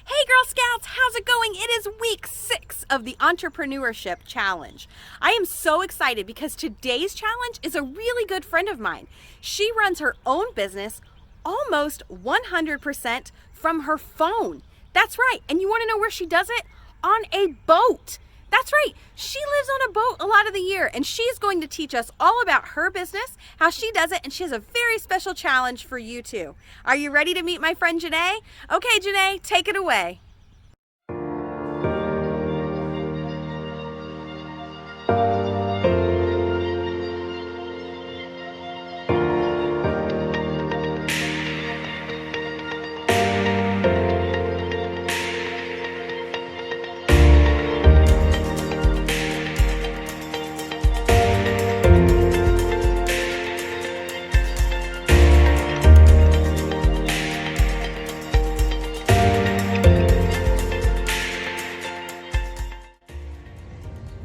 Hey Girl Scouts, how's it going? It is week 6 of the Entrepreneurship Challenge. I am so excited because today's challenge is a really good friend of mine. She runs her own business almost 100% from her phone. That's right, and you want to know where she does it? On a boat. That's right, she lives on a boat a lot of the year, and she's going to teach us all about her business, how she does it, and she has a very special challenge for you too. Are you ready to meet my friend Janae? Okay, Janae, take it away.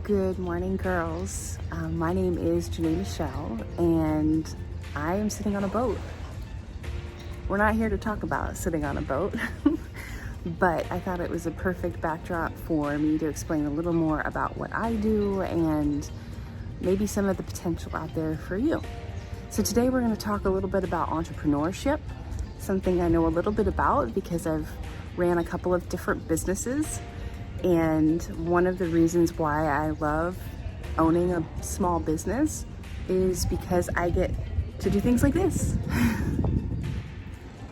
Good morning, girls. My name is Janae Michelle, and I am sitting on a boat. We're not here to talk about sitting on a boat, but I thought it was a perfect backdrop for me to explain a little more about what I do and maybe some of the potential out there for you. So today we're going to talk a little bit about entrepreneurship, something I know a little bit about because I've ran a couple of different businesses. And one of the reasons why I love owning a small business is because I get to do things like this.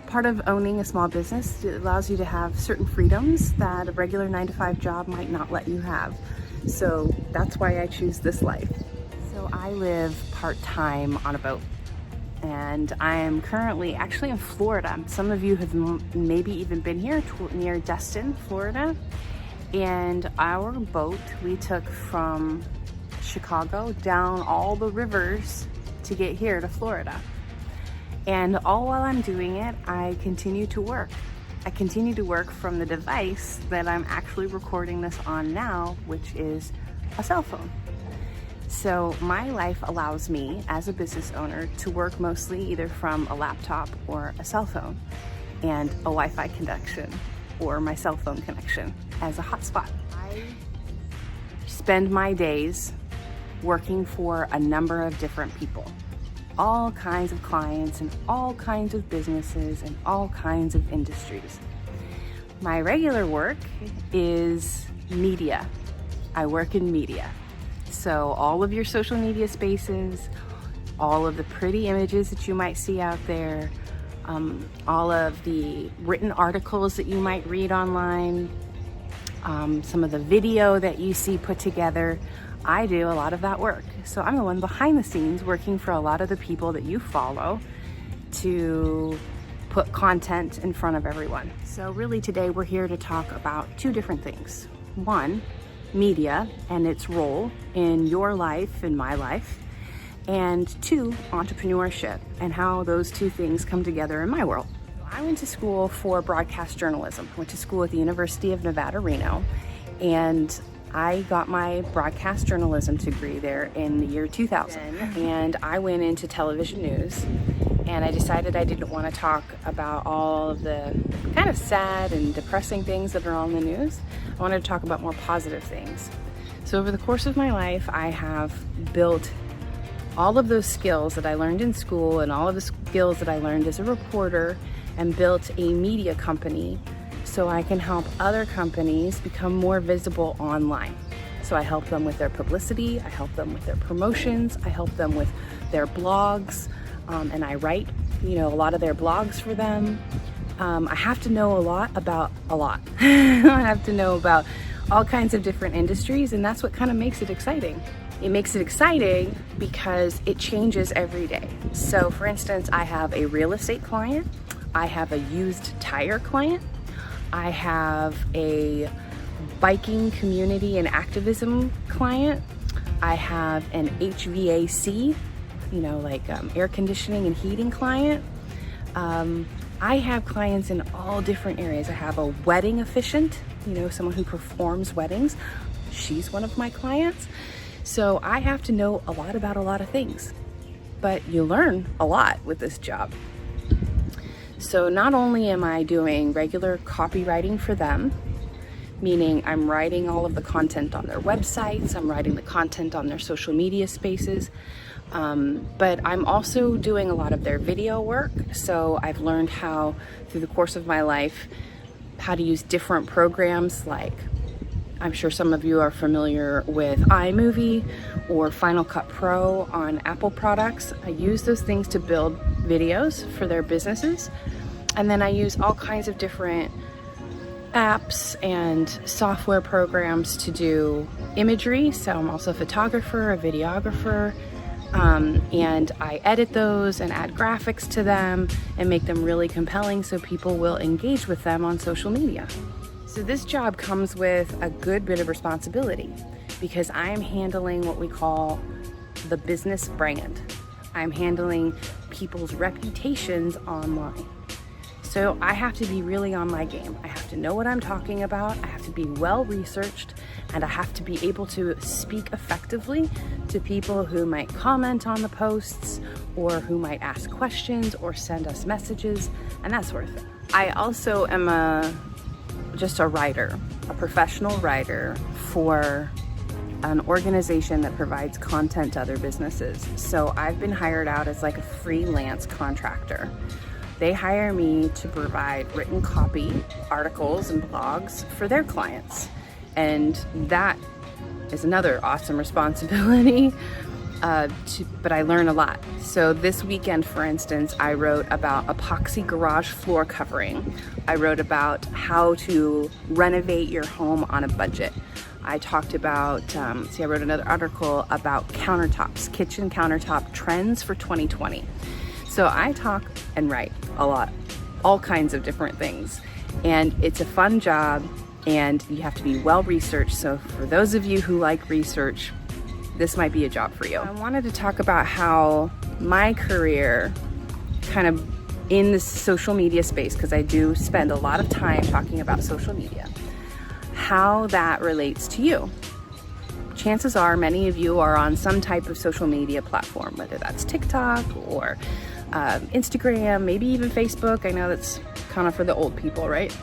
Part of owning a small business, it allows you to have certain freedoms that a regular 9-to-5 job might not let you have. So that's why I choose this life. So I live part-time on a boat, and I am currently actually in Florida. Some of you have maybe even been here near Destin, Florida. And our boat we took from Chicago down all the rivers to get here to Florida. And all while I'm doing it, I continue to work. I continue to work from the device that I'm actually recording this on now, which is a cell phone. So my life allows me as a business owner to work mostly either from a laptop or a cell phone and a Wi-Fi connection or my cell phone connection as a hotspot. I spend my days working for a number of different people, all kinds of clients and all kinds of businesses and all kinds of industries. My regular work is media. I work in media. So all of your social media spaces, all of the pretty images that you might see out there, all of the written articles that you might read online, some of the video that you see put together, I do a lot of that work. So I'm the one behind the scenes working for a lot of the people that you follow to put content in front of everyone. So really today we're here to talk about two different things. One, media and its role in your life and my life. And two, entrepreneurship and how those two things come together in my world. I went to school for broadcast journalism. I went to school at the University of Nevada, Reno, and I got my broadcast journalism degree there in the year 2000. And I went into television news, and I decided I didn't want to talk about all of the kind of sad and depressing things that are on the news. I wanted to talk about more positive things. So over the course of my life, I have built all of those skills that I learned in school and all of the skills that I learned as a reporter and built a media company so I can help other companies become more visible online. So I help them with their publicity, I help them with their promotions, I help them with their blogs, and I write, a lot of their blogs for them. I have to know a lot about a lot. I have to know about all kinds of different industries, and that's what kind of makes it exciting. It makes it exciting because it changes every day. So for instance, I have a real estate client, I have a used tire client, I have a biking community and activism client, I have an HVAC, air conditioning and heating client. I have clients in all different areas. I have a wedding officiant, someone who performs weddings. She's one of my clients. So I have to know a lot about a lot of things, but you learn a lot with this job. So not only am I doing regular copywriting for them, meaning I'm writing all of the content on their websites, I'm writing the content on their social media spaces, but I'm also doing a lot of their video work. So I've learned how, through the course of my life, how to use different programs, like I'm sure some of you are familiar with iMovie or Final Cut Pro on Apple products. I use those things to build videos for their businesses. And then I use all kinds of different apps and software programs to do imagery. So I'm also a photographer, a videographer, and I edit those and add graphics to them and make them really compelling so people will engage with them on social media. So this job comes with a good bit of responsibility because I'm handling what we call the business brand. I'm handling people's reputations online. So I have to be really on my game. I have to know what I'm talking about. I have to be well researched, and I have to be able to speak effectively to people who might comment on the posts or who might ask questions or send us messages and that sort of thing. I also am just a writer, a professional writer for an organization that provides content to other businesses. So I've been hired out as like a freelance contractor. They hire me to provide written copy, articles, and blogs for their clients. And that is another awesome responsibility, but I learn a lot. So this weekend, for instance, I wrote about epoxy garage floor covering. I wrote about how to renovate your home on a budget. I talked about, I wrote another article about countertops, kitchen countertop trends for 2020. So I talk and write a lot, all kinds of different things. And it's a fun job and you have to be well researched. So for those of you who like research, this might be a job for you. I wanted to talk about how my career kind of in the social media space, because I do spend a lot of time talking about social media, how that relates to you. Chances are many of you are on some type of social media platform, whether that's TikTok or Instagram, maybe even Facebook. I know that's kind of for the old people, right?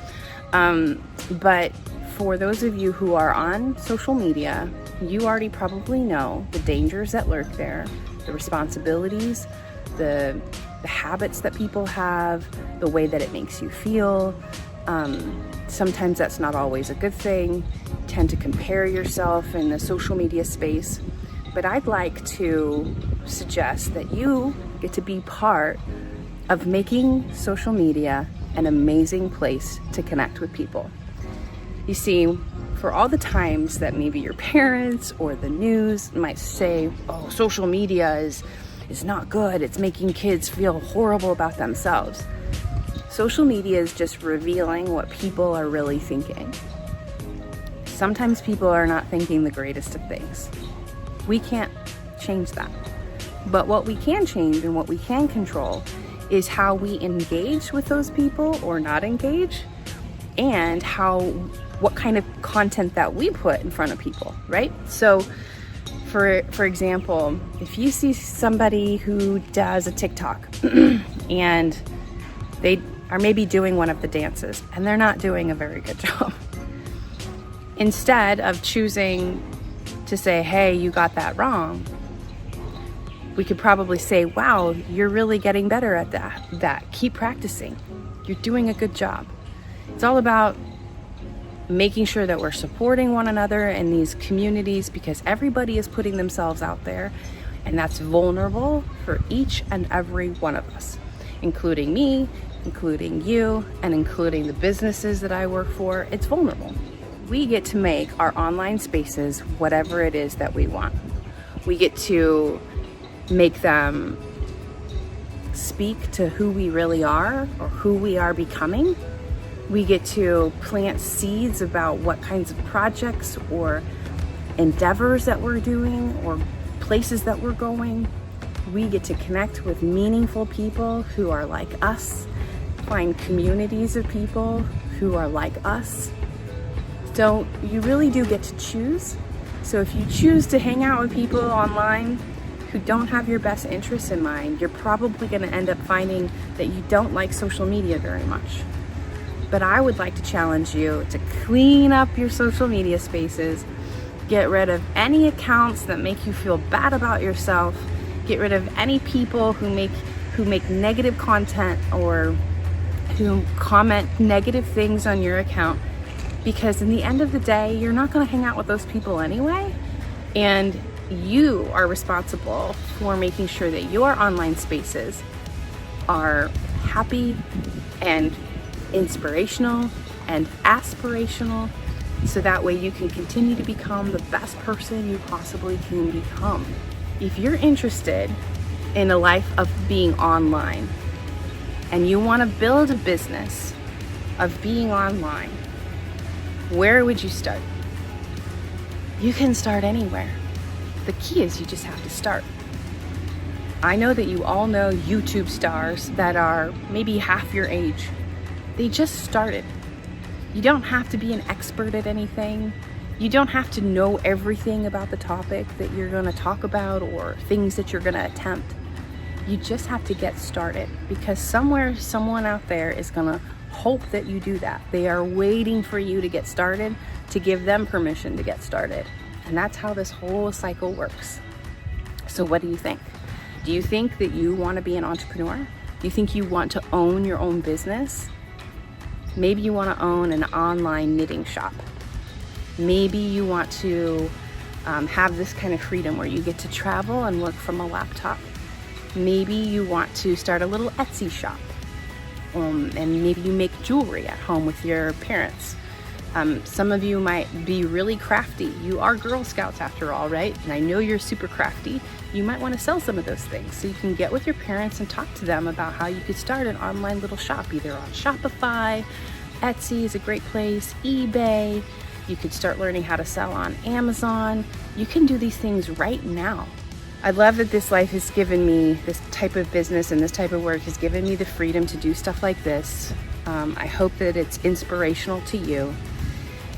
But for those of you who are on social media, you already probably know the dangers that lurk there, the responsibilities, the habits that people have, the way that it makes you feel. Sometimes that's not always a good thing. You tend to compare yourself in the social media space. But I'd like to suggest that you get to be part of making social media an amazing place to connect with people. You see, for all the times that maybe your parents or the news might say, oh, social media is not good, it's making kids feel horrible about themselves. Social media is just revealing what people are really thinking. Sometimes people are not thinking the greatest of things. We can't change that. But what we can change and what we can control is how we engage with those people or not engage, and what kind of content that we put in front of people, right? So for example, if you see somebody who does a TikTok and they are maybe doing one of the dances and they're not doing a very good job, instead of choosing to say, hey, you got that wrong, we could probably say, wow, you're really getting better at that. Keep practicing. You're doing a good job. It's all about making sure that we're supporting one another in these communities, because everybody is putting themselves out there, and that's vulnerable for each and every one of us, including me, including you, and including the businesses that I work for. It's vulnerable. We get to make our online spaces whatever it is that we want. We get to make them speak to who we really are or who we are becoming. We get to plant seeds about what kinds of projects or endeavors that we're doing or places that we're going. We get to connect with meaningful people who are like us, find communities of people who are like us. So you really do get to choose. So if you choose to hang out with people online who don't have your best interests in mind, you're probably going to end up finding that you don't like social media very much. But I would like to challenge you to clean up your social media spaces, get rid of any accounts that make you feel bad about yourself, get rid of any people who make negative content or who comment negative things on your account, because in the end of the day, you're not going to hang out with those people anyway, and you are responsible for making sure that your online spaces are happy and inspirational and aspirational, so that way you can continue to become the best person you possibly can become. If you're interested in a life of being online and you want to build a business of being online, where would you start? You can start anywhere. The key is you just have to start. I know that you all know YouTube stars that are maybe half your age. They just started. You don't have to be an expert at anything. You don't have to know everything about the topic that you're going to talk about or things that you're going to attempt. You just have to get started, because somewhere, someone out there is going to hope that you do that. They are waiting for you to get started, to give them permission to get started. And that's how this whole cycle works. So what do you think? Do you think that you want to be an entrepreneur? Do you think you want to own your own business? Maybe you want to own an online knitting shop. Maybe you want to have this kind of freedom where you get to travel and work from a laptop. Maybe you want to start a little Etsy shop. And maybe you make jewelry at home with your parents. Some of you might be really crafty. You are Girl Scouts after all, right? And I know you're super crafty. You might want to sell some of those things, so you can get with your parents and talk to them about how you could start an online little shop, either on Shopify. Etsy is a great place, eBay. You could start learning how to sell on Amazon. You can do these things right now. I love that this life has given me, this type of business and this type of work has given me the freedom to do stuff like this. I hope that it's inspirational to you,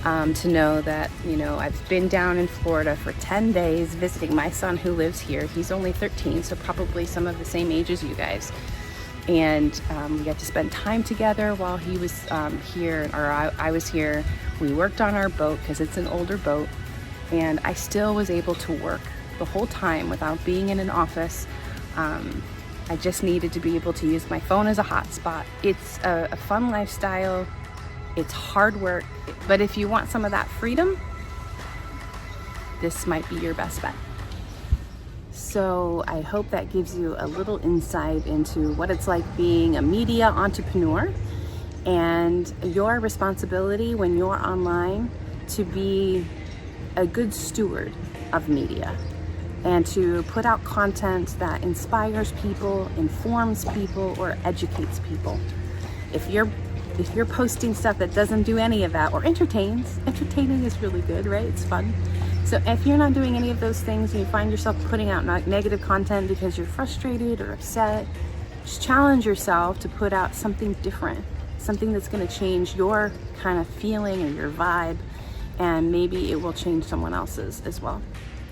to know that, I've been down in Florida for 10 days visiting my son who lives here. He's only 13, so probably some of the same age as you guys. And we got to spend time together while he was here, or I was here. We worked on our boat because it's an older boat, and I still was able to work the whole time without being in an office. I just needed to be able to use my phone as a hotspot. It's a fun lifestyle. It's hard work, but if you want some of that freedom, this might be your best bet. So I hope that gives you a little insight into what it's like being a media entrepreneur, and your responsibility when you're online to be a good steward of media and to put out content that inspires people, informs people, or educates people. If you're posting stuff that doesn't do any of that or entertaining is really good, right? It's fun. So if you're not doing any of those things and you find yourself putting out negative content because you're frustrated or upset, just challenge yourself to put out something different, something that's going to change your kind of feeling and your vibe, and maybe it will change someone else's as well.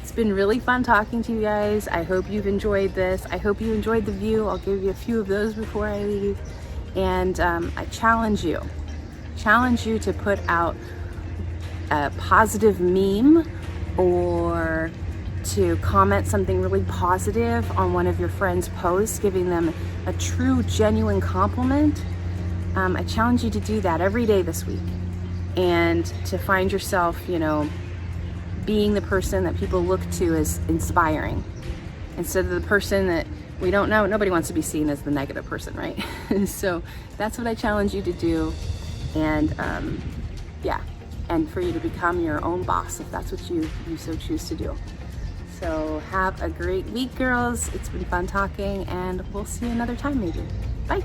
It's been really fun talking to you guys. I hope you've enjoyed this. I hope you enjoyed the view. I'll give you a few of those before I leave. And I challenge you to put out a positive meme or to comment something really positive on one of your friends' posts, giving them a true, genuine compliment. I challenge you to do that every day this week, and to find yourself, being the person that people look to as inspiring, instead of the person that we don't know. Nobody wants to be seen as the negative person, right? So that's what I challenge you to do. And and for you to become your own boss, if that's what you so choose to do. So have a great week, girls. It's been fun talking, and we'll see you another time maybe. Bye.